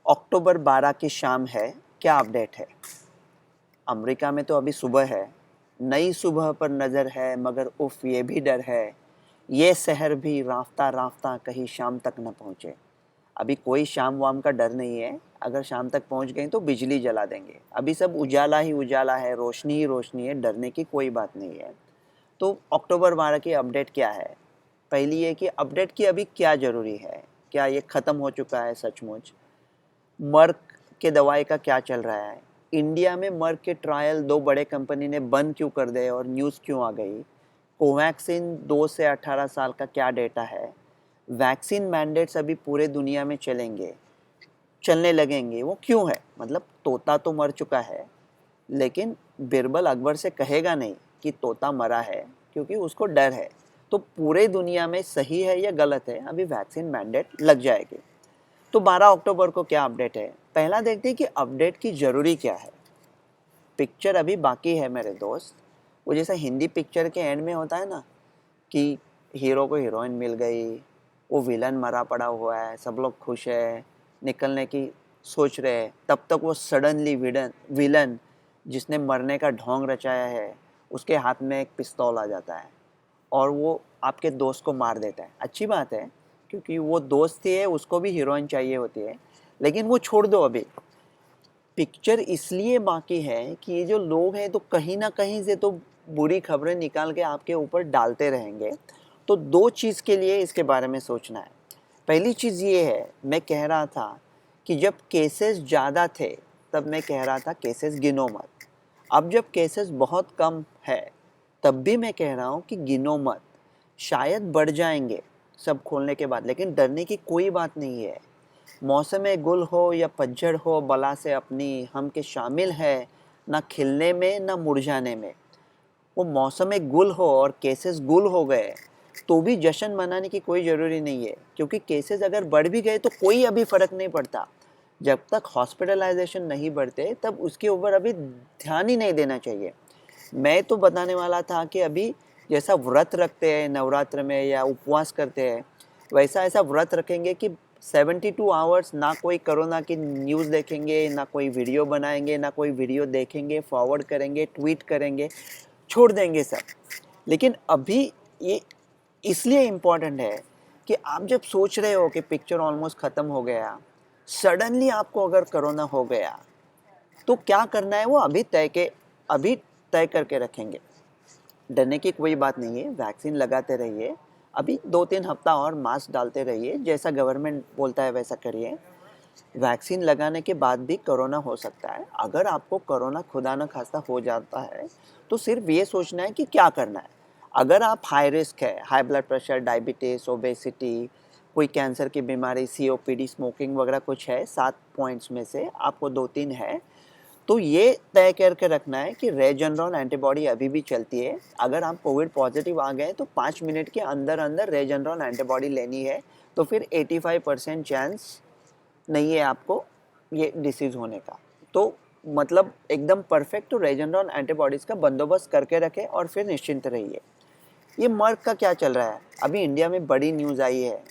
अक्टूबर 12 की शाम है, क्या अपडेट है? अमेरिका में तो अभी सुबह है, नई सुबह पर नज़र है मगर उफ़ ये भी डर है, ये शहर भी राफ्ता राफ्ता कहीं शाम तक न पहुँचे। अभी कोई शाम वाम का डर नहीं है, अगर शाम तक पहुँच गए तो बिजली जला देंगे। अभी सब उजाला ही उजाला है, रोशनी ही रोशनी है, डरने की कोई बात नहीं है। तो अक्टूबर 12 की अपडेट क्या है? पहली ये कि अपडेट की अभी क्या ज़रूरी है? क्या ये ख़त्म हो चुका है सचमुच? मर्क के दवाई का क्या चल रहा है? इंडिया में मर्क के ट्रायल दो बड़े कंपनी ने बंद क्यों कर दिए और न्यूज़ क्यों आ गई? कोवैक्सीन 2 से 18 साल का क्या डेटा है? वैक्सीन मैंडेट्स अभी पूरे दुनिया में चलने लगेंगे, वो क्यों है? मतलब तोता तो मर चुका है, लेकिन बिरबल अकबर से कहेगा नहीं कि तोता मरा है, क्योंकि उसको डर है। तो पूरे दुनिया में सही है या गलत है, अभी वैक्सीन मैंडेट लग जाएगी। तो 12 अक्टूबर को क्या अपडेट है? पहला देखते हैं कि अपडेट की ज़रूरी क्या है। पिक्चर अभी बाकी है मेरे दोस्त। वो जैसा हिंदी पिक्चर के एंड में होता है ना कि हीरो को हीरोइन मिल गई, वो विलन मरा पड़ा हुआ है, सब लोग खुश है, निकलने की सोच रहे हैं, तब तक वो सडनली विलन जिसने मरने का ढोंग रचाया है, उसके हाथ में एक पिस्तौल आ जाता है और वो आपके दोस्त को मार देता है। अच्छी बात है, क्योंकि वो दोस्त ही है, उसको भी हीरोइन चाहिए होती है, लेकिन वो छोड़ दो अभी। पिक्चर इसलिए बाकी है कि ये जो लोग हैं तो कहीं ना कहीं से तो बुरी खबरें निकाल के आपके ऊपर डालते रहेंगे। तो दो चीज़ के लिए इसके बारे में सोचना है। पहली चीज़ ये है, मैं कह रहा था कि जब केसेस ज़्यादा थे तब मैं कह रहा था केसेस गिनो मत। अब जब केसेस बहुत कम है तब भी मैं कह रहा हूँ कि गिनो मत। शायद बढ़ जाएंगे सब खोलने के बाद, लेकिन डरने की कोई बात नहीं है। मौसम गुल हो या पतझड़ हो, बला से अपनी हम के शामिल है, ना खिलने में ना मुरझाने में। वो मौसम गुल हो और केसेस गुल हो गए तो भी जश्न मनाने की कोई ज़रूरी नहीं है, क्योंकि केसेस अगर बढ़ भी गए तो कोई अभी फ़र्क नहीं पड़ता। जब तक हॉस्पिटलाइजेशन नहीं बढ़ते तब उसके ऊपर अभी ध्यान ही नहीं देना चाहिए। मैं तो बताने वाला था कि अभी जैसा व्रत रखते हैं नवरात्र में या उपवास करते हैं, वैसा ऐसा व्रत रखेंगे कि 72 आवर्स ना कोई कोरोना की न्यूज़ देखेंगे, ना कोई वीडियो बनाएंगे, ना कोई वीडियो देखेंगे, फॉरवर्ड करेंगे, ट्वीट करेंगे, छोड़ देंगे सब। लेकिन अभी ये इसलिए इम्पोर्टेंट है कि आप जब सोच रहे हो कि पिक्चर ऑलमोस्ट ख़त्म हो गया, सडनली आपको अगर कोरोना हो गया तो क्या करना है वो अभी तय करके रखेंगे। डरने की कोई बात नहीं है, वैक्सीन लगाते रहिए, अभी 2-3 हफ्ता और मास्क डालते रहिए, जैसा गवर्नमेंट बोलता है वैसा करिए। वैक्सीन लगाने के बाद भी कोरोना हो सकता है। अगर आपको कोरोना खुदा न खास्ता हो जाता है तो सिर्फ ये सोचना है कि क्या करना है। अगर आप हाई रिस्क है, high blood pressure, diabetes, obesity, कोई कैंसर की बीमारी, सीओपीडी, स्मोकिंग वगैरह कुछ है, 7 पॉइंट्स में से आपको 2-3 है, तो ये तय करके रखना है कि रेजेनरॉन एंटीबॉडी अभी भी चलती है। अगर आप कोविड पॉजिटिव आ गए तो 5 मिनट के अंदर अंदर रेजेनरॉन एंटीबॉडी लेनी है, तो फिर 85% चांस नहीं है आपको ये डिसीज़ होने का। तो मतलब एकदम परफेक्ट रेजेनरॉन एंटीबॉडीज़ का बंदोबस्त करके रखें और फिर निश्चिंत रहिए। ये मर्क का क्या चल रहा है? अभी इंडिया में बड़ी न्यूज़ आई है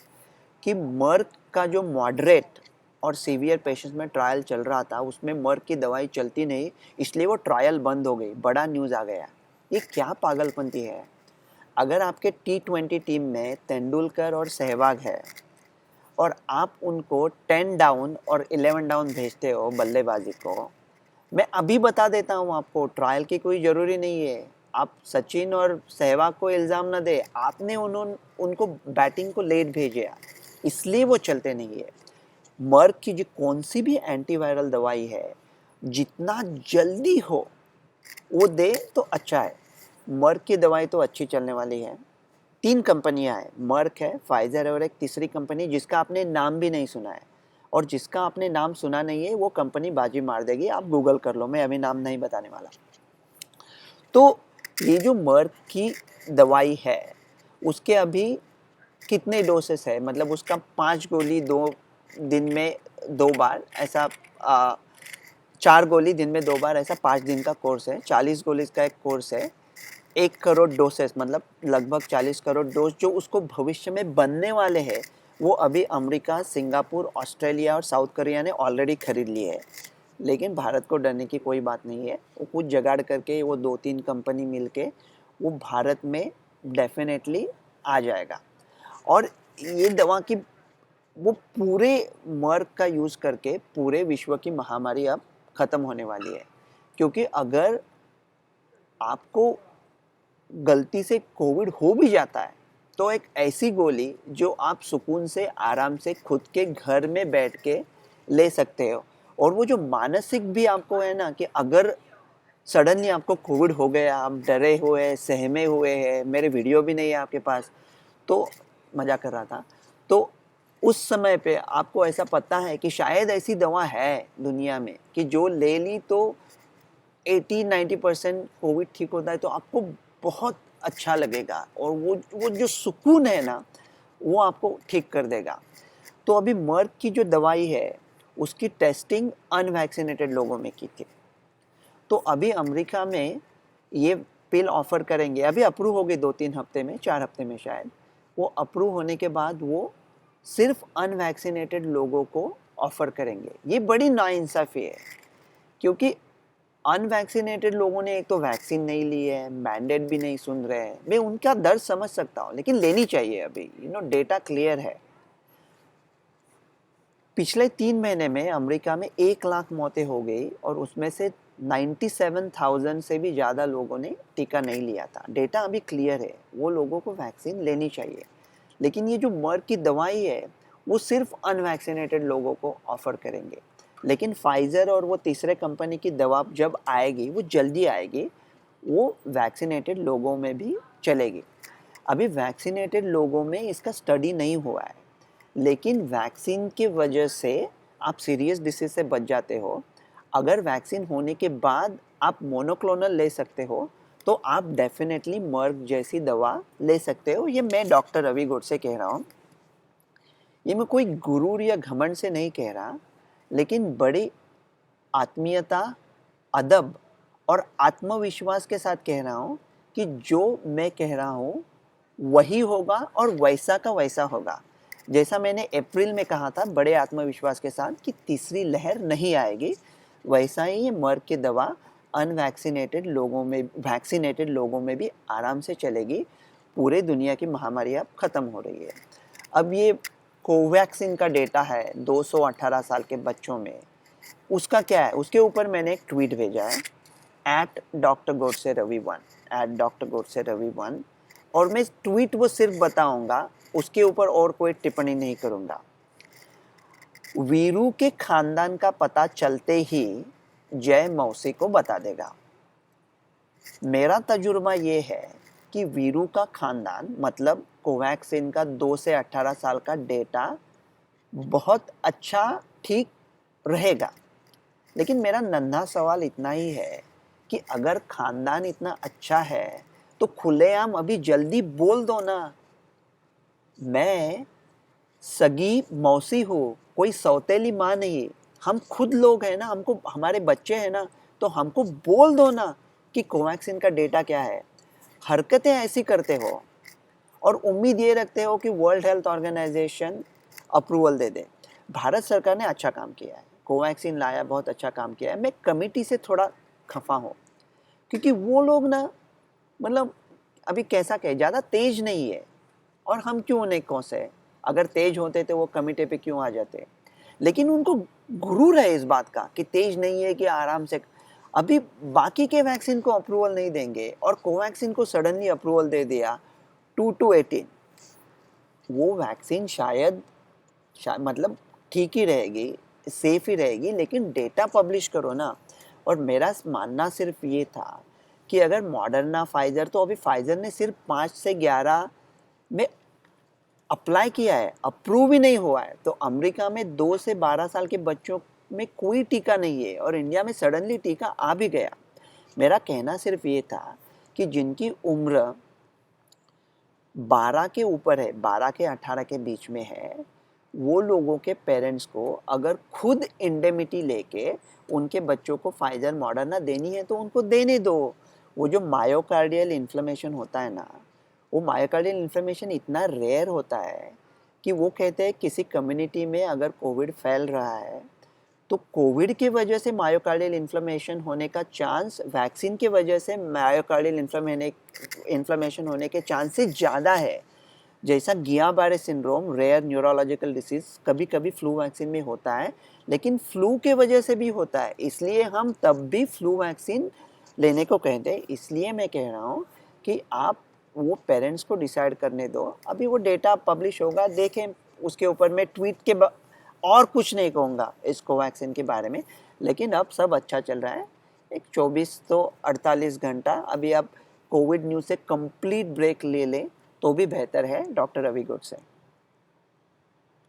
कि मर्क का जो मॉडरेट और सीवियर पेशेंट्स में ट्रायल चल रहा था, उसमें मर्क की दवाई चलती नहीं, इसलिए वो ट्रायल बंद हो गई। बड़ा न्यूज़ आ गया। ये क्या पागलपंती है? अगर आपके T20 टीम में तेंदुलकर और सहवाग है और आप उनको 10 डाउन और 11 डाउन भेजते हो बल्लेबाजी को, मैं अभी बता देता हूँ आपको, ट्रायल की कोई ज़रूरी नहीं है। आप सचिन और सहवाग को इल्ज़ाम ना दे, आपने उनको बैटिंग को लेट भेजा, इसलिए वो चलते नहीं है। मर्क की जो कौन सी भी एंटीवायरल दवाई है, जितना जल्दी हो वो दे तो अच्छा है। मर्क की दवाई तो अच्छी चलने वाली है। 3 कंपनियां हैं, मर्क है, फाइजर है और एक तीसरी कंपनी जिसका आपने नाम भी नहीं सुना है। और जिसका आपने नाम सुना नहीं है वो कंपनी बाजी मार देगी, आप गूगल कर लो, मैं अभी नाम नहीं बताने वाला। तो ये जो मर्क की दवाई है उसके अभी कितने डोसेस है, मतलब उसका 5 गोली 2 दिन में 2 बार ऐसा, 4 गोली दिन में 2 बार ऐसा 5 दिन का कोर्स है। 40 गोली का एक कोर्स है। 1 करोड़ डोसेस मतलब लगभग 40 करोड़ डोज जो उसको भविष्य में बनने वाले हैं, वो अभी अमेरिका, सिंगापुर, ऑस्ट्रेलिया और साउथ कोरिया ने ऑलरेडी खरीद लिए है। लेकिन भारत को डरने की कोई बात नहीं है, वो कुछ जुगाड़ करके वो 2-3 कंपनी मिलके वो भारत में डेफिनेटली आ जाएगा। और ये दवा की वो पूरे मर्क का यूज़ करके पूरे विश्व की महामारी अब ख़त्म होने वाली है। क्योंकि अगर आपको गलती से कोविड हो भी जाता है तो एक ऐसी गोली जो आप सुकून से आराम से खुद के घर में बैठ के ले सकते हो। और वो जो मानसिक भी आपको है ना कि अगर सडनली आपको कोविड हो गया, आप डरे हुए, सहमे हुए हैं, मेरे वीडियो भी नहीं है आपके पास, तो मज़ा कर रहा था। तो उस समय पे आपको ऐसा पता है कि शायद ऐसी दवा है दुनिया में कि जो ले ली तो 80-90% कोविड ठीक होता है, तो आपको बहुत अच्छा लगेगा और वो जो सुकून है ना वो आपको ठीक कर देगा। तो अभी मर्क की जो दवाई है उसकी टेस्टिंग अनवैक्सीनेटेड लोगों में की थी। तो अभी अमेरिका में ये पिल ऑफर करेंगे, अभी अप्रूव हो गई 2-3 हफ्ते में, 4 हफ्ते में शायद। वो अप्रूव होने के बाद वो सिर्फ अनवैक्सीनेटेड लोगों को ऑफर करेंगे। ये बड़ी नाइंसाफ़ी है क्योंकि अनवैक्सीनेटेड लोगों ने एक तो वैक्सीन नहीं ली है, मैंडेट भी नहीं सुन रहे हैं। मैं उनका दर्द समझ सकता हूँ, लेकिन लेनी चाहिए अभी, डेटा क्लियर है। पिछले 3 महीने में अमेरिका में 1 लाख मौतें हो गई और उसमें से 97,000 से भी ज़्यादा लोगों ने टीका नहीं लिया था। डेटा अभी क्लियर है, वो लोगों को वैक्सीन लेनी चाहिए। लेकिन ये जो मर्क की दवाई है वो सिर्फ अनवैक्सीनेटेड लोगों को ऑफर करेंगे। लेकिन फाइज़र और वो तीसरे कंपनी की दवा जब आएगी वो जल्दी आएगी, वो वैक्सीनेटेड लोगों में भी चलेगी। अभी वैक्सीनेटेड लोगों में इसका स्टडी नहीं हुआ है, लेकिन वैक्सीन की वजह से आप सीरियस डिसीज से बच जाते हो। अगर वैक्सीन होने के बाद आप मोनोक्लोनल ले सकते हो तो आप डेफिनेटली मर्क जैसी दवा ले सकते हो। ये मैं डॉक्टर रवि गोडसे कह रहा हूँ। ये मैं कोई गुरूर या घमंड से नहीं कह रहा, लेकिन बड़ी आत्मीयता, अदब और आत्मविश्वास के साथ कह रहा हूँ कि जो मैं कह रहा हूँ वही होगा और वैसा का वैसा होगा। जैसा मैंने अप्रैल में कहा था बड़े आत्मविश्वास के साथ कि तीसरी लहर नहीं आएगी, वैसा ही ये मर्क की दवा अनवैक्सीनेटेड लोगों में, वैक्सीनेटेड लोगों में भी आराम से चलेगी। पूरे दुनिया की महामारी अब ख़त्म हो रही है। अब ये कोवैक्सीन का डेटा है 218 साल के बच्चों में, उसका क्या है, उसके ऊपर मैंने एक ट्वीट भेजा है @drgodse_ravi1 @drgodse_ravi1। और मैं ट्वीट वो सिर्फ बताऊंगा, उसके ऊपर और कोई टिप्पणी नहीं करूंगा। वीरू के खानदान का पता चलते ही जय मौसी को बता देगा। मेरा तजुर्बा ये है कि वीरू का खानदान मतलब कोवैक्सीन का 2 से 18 साल का डेटा बहुत अच्छा ठीक रहेगा। लेकिन मेरा नन्हा सवाल इतना ही है कि अगर खानदान इतना अच्छा है तो खुलेआम अभी जल्दी बोल दो ना। मैं सगी मौसी हूँ, कोई सौतेली माँ नहीं। हम खुद लोग हैं ना, हमको हमारे बच्चे हैं ना, तो हमको बोल दो ना कि कोवैक्सीन का डेटा क्या है। हरकतें ऐसी करते हो और उम्मीद ये रखते हो कि वर्ल्ड हेल्थ ऑर्गेनाइजेशन अप्रूवल दे दे। भारत सरकार ने अच्छा काम किया है, कोवैक्सीन लाया, बहुत अच्छा काम किया है। मैं कमेटी से थोड़ा खफा हूँ क्योंकि वो लोग ना, मतलब अभी कैसा कहे, ज़्यादा तेज नहीं है। और हम क्यों उन्हें कोसे, अगर तेज होते तो वो कमेटी पे क्यों आ जाते। लेकिन उनको गुरूर है इस बात का कि तेज नहीं है, कि आराम से। अभी बाकी के वैक्सीन को अप्रूवल नहीं देंगे और कोवैक्सीन को सडनली अप्रूवल दे दिया 2 to 18। वो वैक्सीन शायद मतलब ठीक ही रहेगी, सेफ ही रहेगी, लेकिन डेटा पब्लिश करो ना। और मेरा मानना सिर्फ ये था कि अगर मॉडर्ना, फाइजर, तो अभी फाइजर ने सिर्फ 5 से 11 में अप्लाई किया है, अप्रूव ही नहीं हुआ है। तो अमेरिका में 2 से 12 साल के बच्चों में कोई टीका नहीं है और इंडिया में सडनली टीका आ भी गया। मेरा कहना सिर्फ ये था कि जिनकी उम्र 12 के ऊपर है, 12 के 18 के बीच में है, वो लोगों के पेरेंट्स को अगर खुद इंडेमिटी लेके उनके बच्चों को फाइजर, मॉडर्ना देनी है तो उनको देने दो। वो जो मायोकार्डियल इन्फ्लेमेशन होता है ना, वो मायोकार्डियल इन्फ्लेमेशन इतना रेयर होता है कि वो कहते हैं किसी कम्युनिटी में अगर कोविड फैल रहा है तो कोविड की वजह से मायोकार्डियल इन्फ्लेमेशन होने का चांस वैक्सीन की वजह से मायोकार्डियल इन्फ्लेमेशन होने के चांसेस ज़्यादा है। जैसा गिया-बारे सिंड्रोम रेयर न्यूरोलॉजिकल डिसीज कभी कभी फ्लू वैक्सीन में होता है, लेकिन फ्लू के वजह से भी होता है, इसलिए हम तब भी फ्लू वैक्सीन लेने को कहते हैं। इसलिए मैं कह रहा हूँ कि आप वो पेरेंट्स को डिसाइड करने दो। अभी वो डेटा पब्लिश होगा, देखें उसके ऊपर। मैं ट्वीट के और कुछ नहीं कहूँगा इस कोवैक्सीन के बारे में, लेकिन अब सब अच्छा चल रहा है। एक 24 तो 48 घंटा अभी आप कोविड न्यूज़ से कंप्लीट ब्रेक ले लें तो भी बेहतर है, डॉक्टर रवि गुड से।